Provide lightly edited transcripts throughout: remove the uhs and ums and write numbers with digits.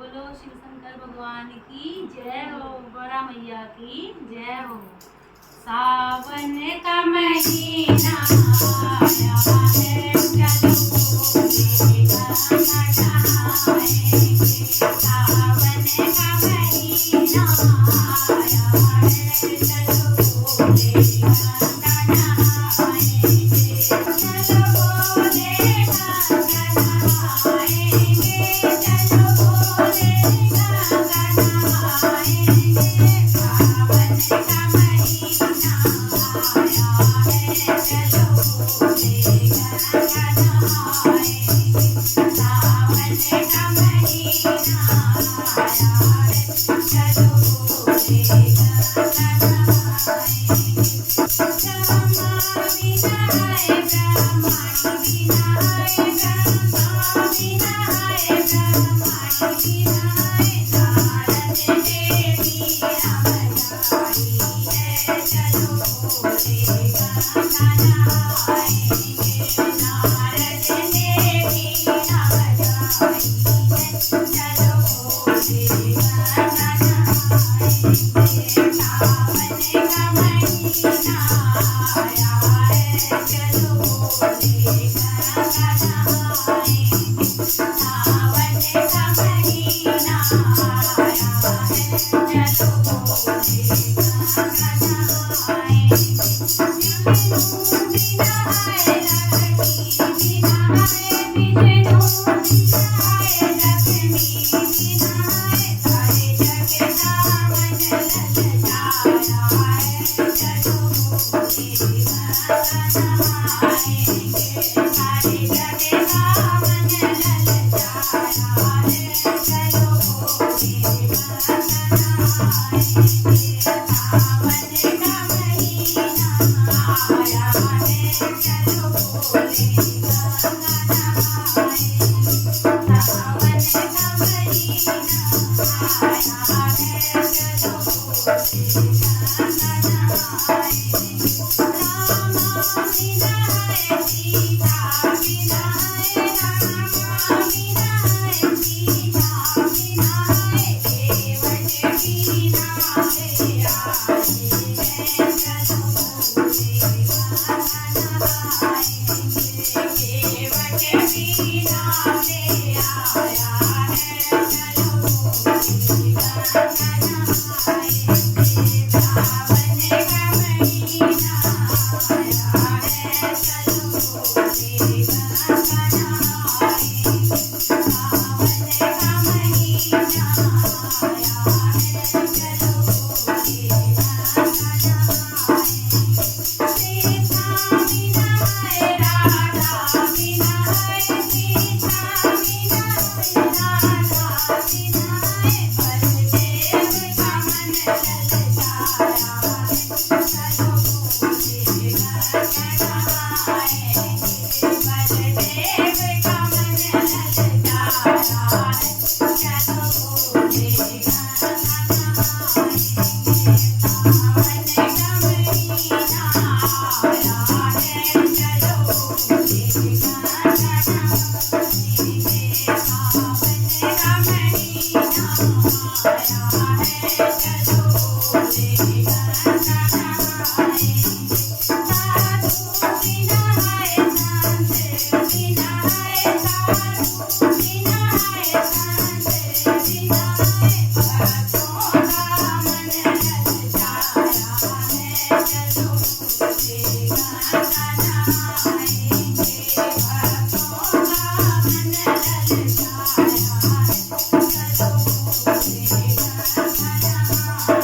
बोलो शिव शंकर भगवान की जय हो, बड़ा मैया की जय हो। सावन का महीना आया है, चलो भोले गंगा नहाएंगे। सावन का महीना आया है, चलो भोले गंगा नहाएंगे। चलो भोले गंगा नहाएंगे, चलो भोले गंगा नहाएंगे। सावन का महीना आया है, चलो भोले गंगा नहाएंगे। सावन का महीना आया है, चलो भोले गंगा नहाएंगे। ब्रह्मा विनाय ब्रह्माणी विनाय ब्रह्मा विनाय ब्रह्माणी विनाय नारद देवी अवतारी है, चलो भोले गंगा नहाएंगे। नारद देवी अवतारी है, चलो भोले गंगा नहाएंगे। सावन का महीना आया है, चलो भोले गंगा नहाएंगे। सावन का महीना आया है, चलो भोले गंगा नहाएंगे। विष्णु विनाय लक्ष्मी विनाय विष्णु विनाय लक्ष्मी विनाय सारे जग सावन ललचाया है, चलो भोले गंगा नहाएंगे। सारे जग सावन ललचाया है, चलो भोले गंगा नहाएंगे। सावन का महीना आया है, चलो भोले गंगा नहाएंगे। सावन का महीना आया है, चलो भोले गंगा नहाएंगे। रामा विनाय सीता विनाय रामा विनाय सीता विनाय देवट विनाय आए हैं, चलो भोले गंगा नहाएंगे। देवट विनाय आया है, चलो भोले गंगा नहाएंगे। सावन का महीना आया है, चलो भोले गंगा नहाएंगे। सावन का महीना आया है, चलो भोले गंगा नहाएंगे। सीता विनाय राधा विनाय सीता विनाय राधा विनाय बलदेव का मन ललचाया है, चलो भोले गंगा नहाएंगे। बलदेव का मन ललचाया है, चलो भोले गंगा नहाएंगे। सावन का महीना आया है, चलो भोले गंगा नहाएंगे। सावन का महीना आया है, चलो भोले गंगा नहाएंगे। साधु विनाय संत विनाय साधु विनाय संत विनाय भक्तों का मन ललचाया है, चलो भोले गंगा नहाएंगे। भक्तों का मन ललचाया है, चलो भोले गंगा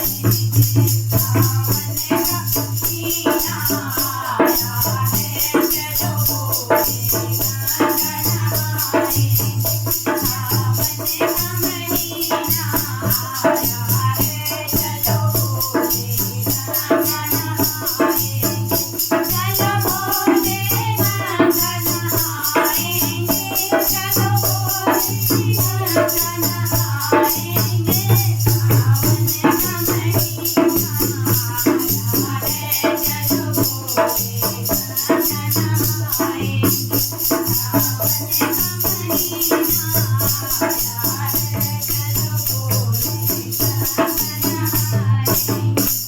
नहाएंगे। सावन का महीना आया है, चलो भोले गंगा नहाएंगे। सावन का महीना आया है, चलो भोले गंगा नहाएंगे। चलो भोले गंगा नहाएंगे, चलो भोले गंगा नहाएंगे।